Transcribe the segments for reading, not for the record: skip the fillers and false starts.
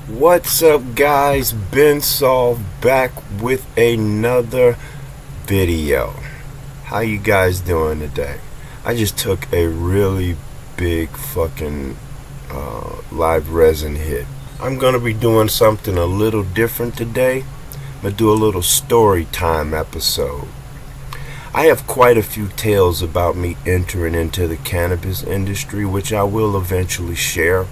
What's up, guys? Ben Solve back with another video. How you guys doing today? I just took a really big fucking live resin hit. I'm gonna be doing something a little different today. I'm gonna do a little story time episode. I have quite a few tales about me entering into the cannabis industry, which I will eventually share.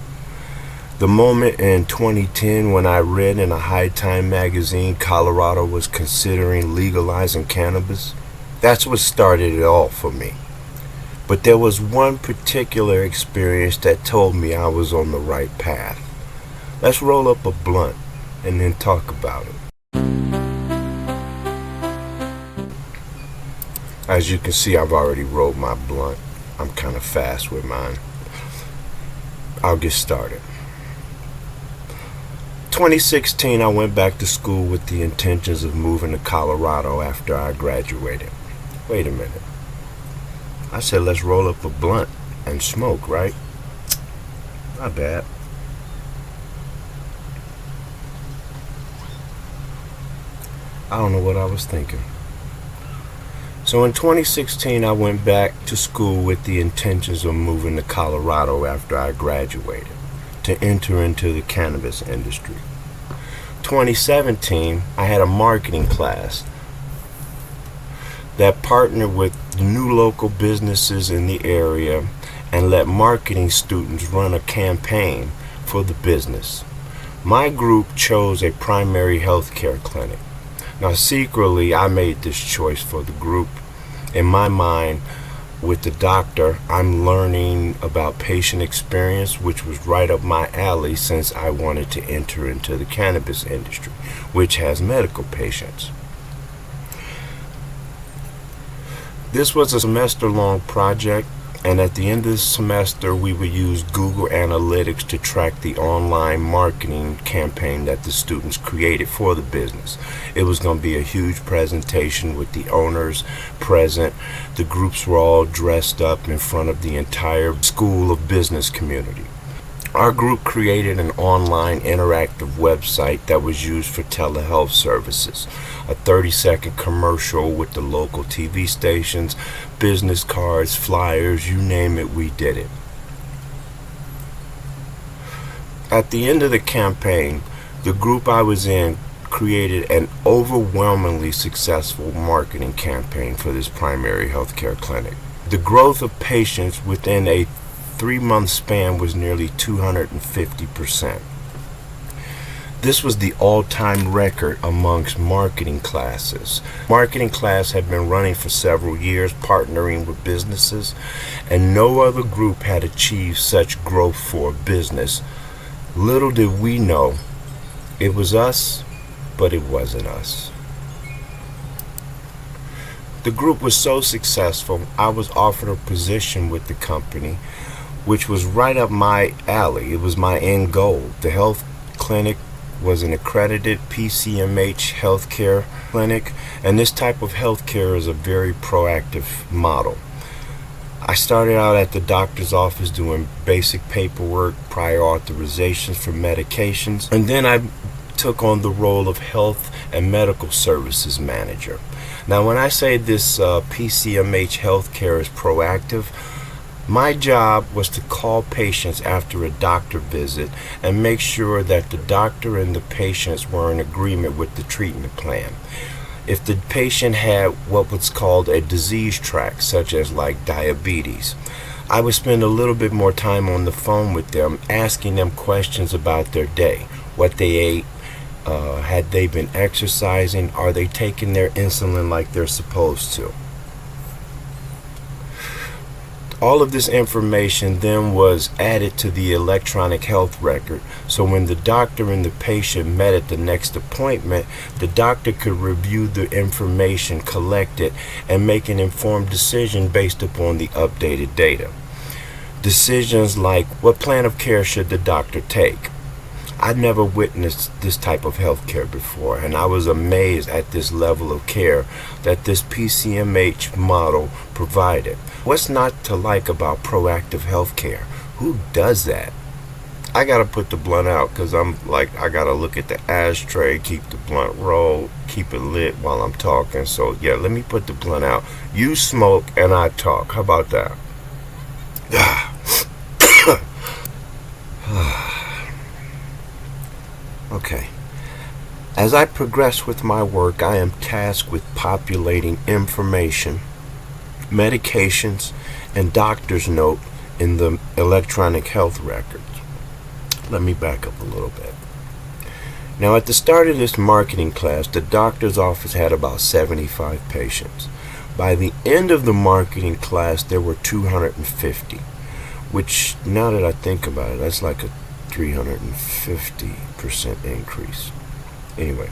The moment in 2010 when I read in a High Time magazine Colorado was considering legalizing cannabis, that's what started it all for me. But there was one particular experience that told me I was on the right path. Let's roll up a blunt and then talk about it. As you can see, I've already rolled my blunt. I'm kind of fast with mine. I'll get started. 2016, I went back to school with the intentions of moving to Colorado after I graduated. Wait a minute. I said let's roll up a blunt and smoke, right? Not bad. I don't know what I was thinking. So in 2016, I went back to school with the intentions of moving to Colorado after I graduated to enter into the cannabis industry. 2017, I had a marketing class that partnered with new local businesses in the area and let marketing students run a campaign for the business. My group chose a primary health care clinic. Now, secretly, I made this choice for the group. In my mind, with the doctor, I'm learning about patient experience, which was right up my alley since I wanted to enter into the cannabis industry, which has medical patients. This was a semester-long project, and at the end of the semester, we would use Google Analytics to track the online marketing campaign that the students created for the business. It was going to be a huge presentation with the owners present. The groups were all dressed up in front of the entire School of Business community. Our group created an online interactive website that was used for telehealth services. A 30-second commercial with the local TV stations, business cards, flyers, you name it, we did it. At the end of the campaign, the group I was in created an overwhelmingly successful marketing campaign for this primary healthcare clinic. The growth of patients within a 3-month span was nearly 250%. This was the all-time record amongst marketing classes. Marketing class had been running for several years, partnering with businesses, and no other group had achieved such growth for a business. Little did we know, it was us, but it wasn't us. The group was so successful, I was offered a position with the company, which was right up my alley. It was my end goal. The health clinic was an accredited PCMH healthcare clinic, and this type of healthcare is a very proactive model. I started out at the doctor's office doing basic paperwork, prior authorizations for medications, and then I took on the role of health and medical services manager. Now, when I say this PCMH healthcare is proactive, my job was to call patients after a doctor visit and make sure that the doctor and the patients were in agreement with the treatment plan. If the patient had what was called a disease track, such as like diabetes, I would spend a little bit more time on the phone with them, asking them questions about their day, what they ate, had they been exercising, are they taking their insulin like they're supposed to. All of this information then was added to the electronic health record, so when the doctor and the patient met at the next appointment, the doctor could review the information collected and make an informed decision based upon the updated data. Decisions like what plan of care should the doctor take. I'd never witnessed this type of health care before, and I was amazed at this level of care that this PCMH model provided. What's not to like about proactive health care? Who does that? I gotta put the blunt out because I'm like, I gotta look at the ashtray, keep the blunt rolled, keep it lit while I'm talking. So yeah, let me put the blunt out. You smoke and I talk. How about that? Okay. As I progress with my work, I am tasked with populating information, medications, and doctor's note in the electronic health records. Let me back up a little bit. Now, at the start of this marketing class, the doctor's office had about 75 patients. By the end of the marketing class, there were 250, which, now that I think about it, that's like a 350% increase. Anyway,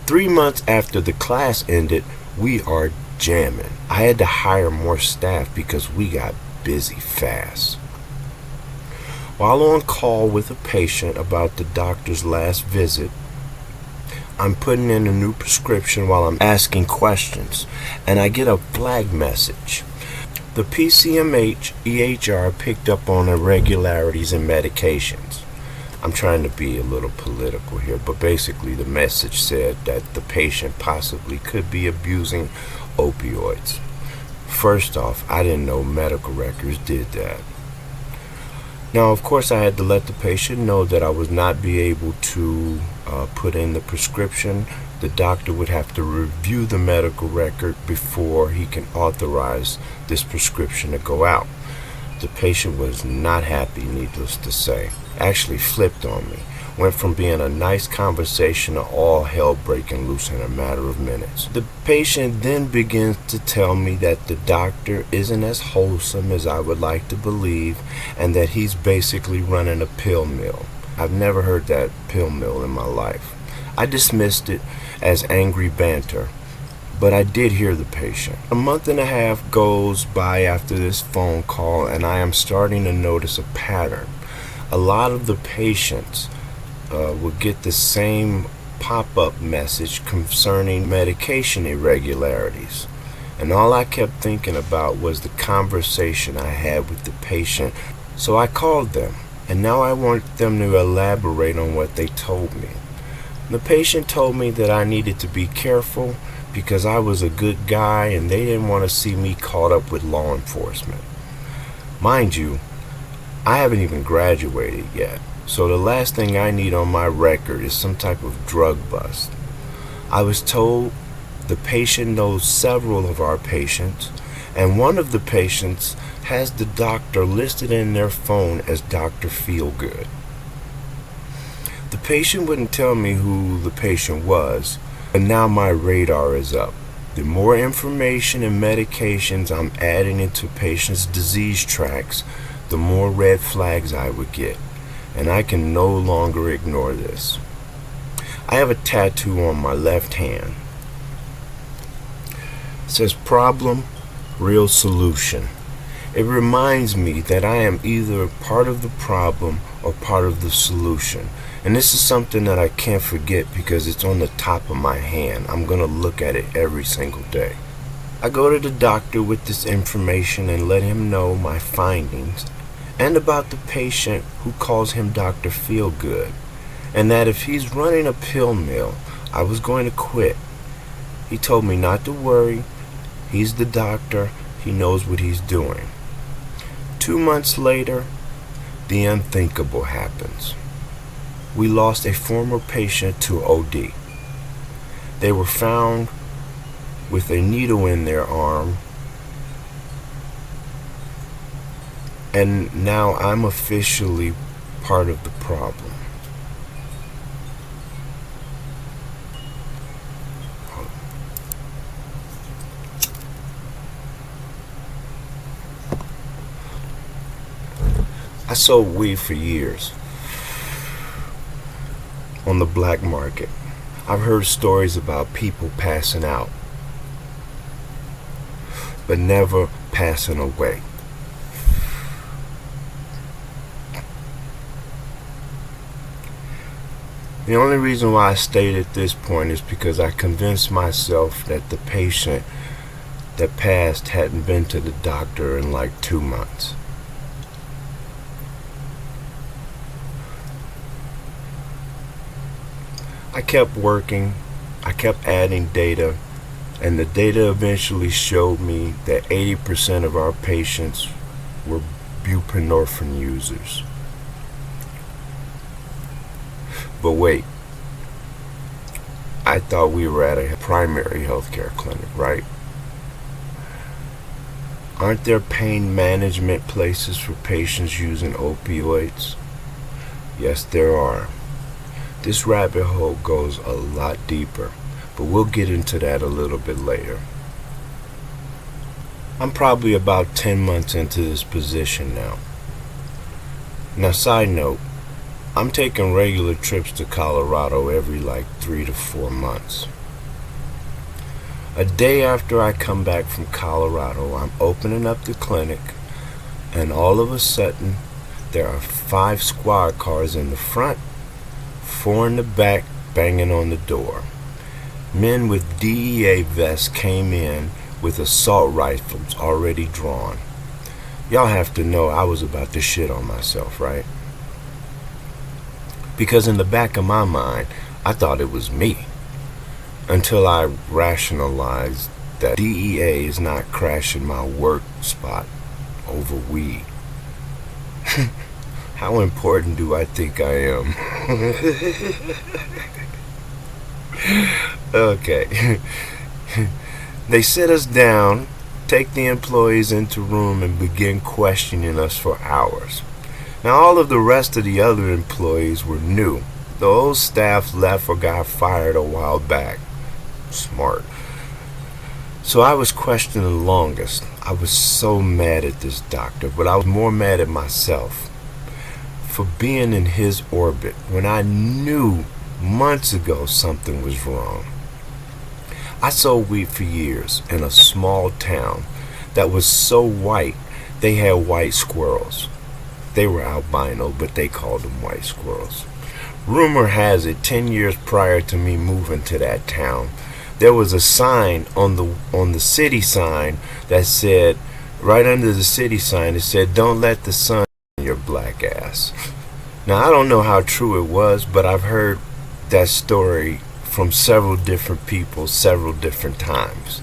3 months after the class ended, we are jamming. I had to hire more staff because we got busy fast. While on call with a patient about the doctor's last visit, I'm putting in a new prescription while I'm asking questions, and I get a flag message. The PCMH EHR picked up on irregularities in medications. I'm trying to be a little political here, but basically the message said that the patient possibly could be abusing opioids. First off, I didn't know medical records did that. Now, of course, I had to let the patient know that I would not be able to put in the prescription. The doctor would have to review the medical record before he can authorize this prescription to go out. The patient was not happy, needless to say. Actually flipped on me. Went from being a nice conversation to all hell breaking loose in a matter of minutes. The patient then begins to tell me that the doctor isn't as wholesome as I would like to believe, and that he's basically running a pill mill. I've never heard that pill mill in my life. I dismissed it as angry banter, but I did hear the patient. A month and a half goes by after this phone call, and I am starting to notice a pattern. A lot of the patients would get the same pop-up message concerning medication irregularities. And all I kept thinking about was the conversation I had with the patient. So I called them, and now I want them to elaborate on what they told me. The patient told me that I needed to be careful because I was a good guy and they didn't want to see me caught up with law enforcement. Mind you, I haven't even graduated yet, so the last thing I need on my record is some type of drug bust. I was told the patient knows several of our patients, and one of the patients has the doctor listed in their phone as Dr. Feelgood. The patient wouldn't tell me who the patient was, but now my radar is up. The more information and medications I'm adding into patients' disease tracks, the more red flags I would get, and I can no longer ignore this. I have a tattoo on my left hand. It says problem, real solution. It reminds me that I am either part of the problem or part of the solution. And this is something that I can't forget because it's on the top of my hand. I'm going to look at it every single day. I go to the doctor with this information and let him know my findings and about the patient who calls him Dr. Feelgood, and that if he's running a pill mill, I was going to quit. He told me not to worry. He's the doctor. He knows what he's doing. 2 months later, the unthinkable happens. We lost a former patient to OD. They were found with a needle in their arm, and now I'm officially part of the problem. I sold weed for years on the black market. I've heard stories about people passing out, but never passing away. The only reason why I stayed at this point is because I convinced myself that the patient that passed hadn't been to the doctor in like 2 months. I kept working, I kept adding data, and the data eventually showed me that 80% of our patients were buprenorphine users. But wait, I thought we were at a primary healthcare clinic, right? Aren't there pain management places for patients using opioids? Yes, there are. This rabbit hole goes a lot deeper, but we'll get into that a little bit later. I'm probably about 10 months into this position now. Now, side note, I'm taking regular trips to Colorado every 3 to 4 months. A day after I come back from Colorado, I'm opening up the clinic, and all of a sudden, there are 5 squad cars in the front, 4 in the back, banging on the door. Men with DEA vests came in with assault rifles already drawn. Y'all have to know I was about to shit on myself, right? Because in the back of my mind, I thought it was me. Until I rationalized that DEA is not crashing my work spot over weed. How important do I think I am? Okay. They sit us down, take the employees into a room, and begin questioning us for hours. Now, all of the rest of the other employees were new. The old staff left or got fired a while back. Smart. So I was questioned the longest. I was so mad at this doctor, but I was more mad at myself for being in his orbit when I knew months ago something was wrong. I sold weed for years in a small town that was so white they had white squirrels. They were albino, but they called them white squirrels. Rumor has it 10 years prior to me moving to that town, there was a sign on the city sign that said, right under the city sign, it said, "Don't let the sun in your black ass." Now, I don't know how true it was, but I've heard that story from several different people several different times.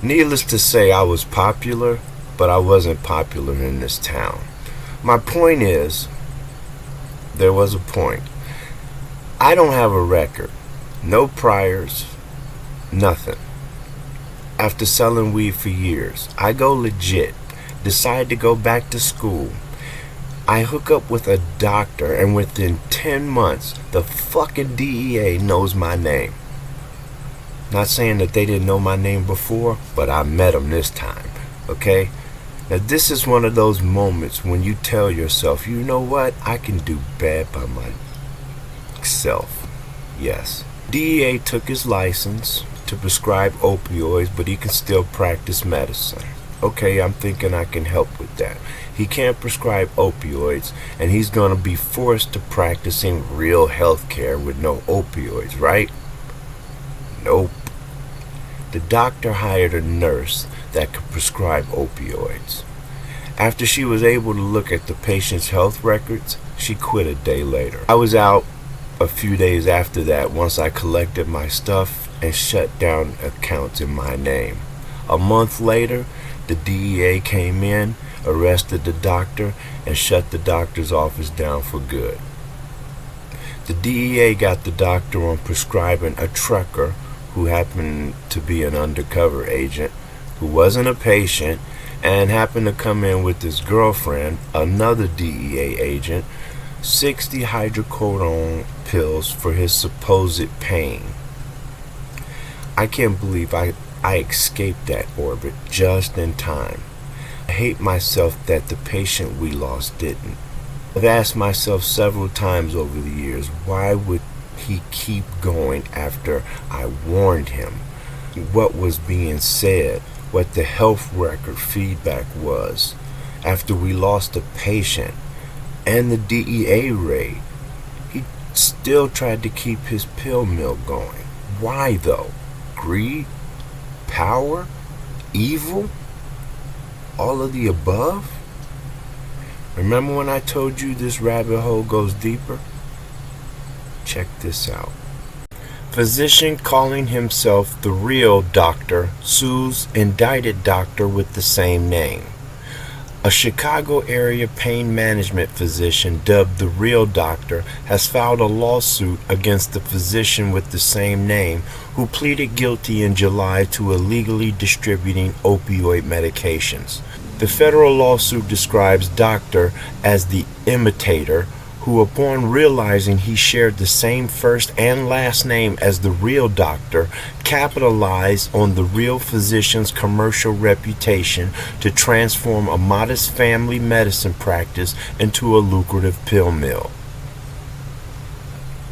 Needless to say, I was popular, but I wasn't popular in this town. My point is, there was a point. I don't have a record, no priors, nothing. After selling weed for years, I go legit, decide to go back to school. I hook up with a doctor, and within 10 months, the fucking DEA knows my name. Not saying that they didn't know my name before, but I met them this time, okay? Now, this is one of those moments when you tell yourself, you know what, I can do bad by myself. Yes. DEA took his license to prescribe opioids, but he can still practice medicine. Okay, I'm thinking I can help with that. He can't prescribe opioids, and he's going to be forced to practicing real health care with no opioids, right? Nope. The doctor hired a nurse that could prescribe opioids. After she was able to look at the patient's health records, she quit a day later. I was out a few days after that once I collected my stuff and shut down accounts in my name. A month later, the DEA came in, arrested the doctor, and shut the doctor's office down for good. The DEA got the doctor on prescribing a trucker who happened to be an undercover agent, who wasn't a patient, and happened to come in with his girlfriend, another DEA agent, 60 hydrocodone pills for his supposed pain. I can't believe I escaped that orbit just in time. I hate myself that the patient we lost didn't. I've asked myself several times over the years, why would he keep going after I warned him? What was being said, what the health record feedback was. After we lost a patient and the DEA raid, he still tried to keep his pill mill going. Why though? Greed? Power? Evil? All of the above? Remember when I told you this rabbit hole goes deeper? Check this out. Physician calling himself the real doctor sues indicted doctor with the same name. A Chicago area pain management physician dubbed the real doctor has filed a lawsuit against the physician with the same name who pleaded guilty in July to illegally distributing opioid medications. The federal lawsuit describes doctor as the imitator who, upon realizing he shared the same first and last name as the real doctor, capitalized on the real physician's commercial reputation to transform a modest family medicine practice into a lucrative pill mill.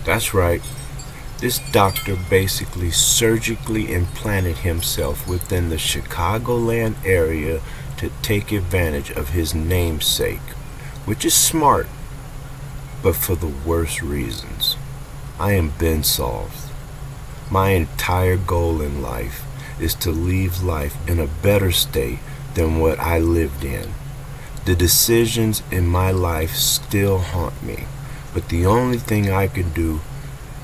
That's right. This doctor basically surgically implanted himself within the Chicagoland area to take advantage of his namesake, which is smart, but for the worst reasons. I am Ben solved. My entire goal in life is to leave life in a better state than what I lived in. The decisions in my life still haunt me, but the only thing I can do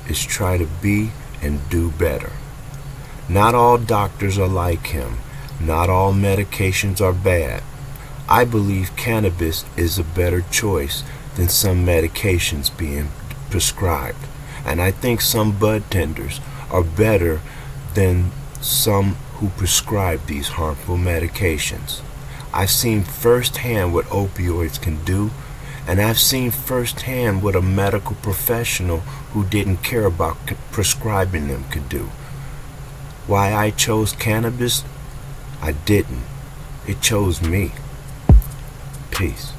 is try to be and do better. Not all doctors are like him. Not all medications are bad. I believe cannabis is a better choice than some medications being prescribed. And I think some bud tenders are better than some who prescribe these harmful medications. I've seen firsthand what opioids can do, and I've seen firsthand what a medical professional who didn't care about prescribing them could do. Why I chose cannabis? I didn't. It chose me. Peace.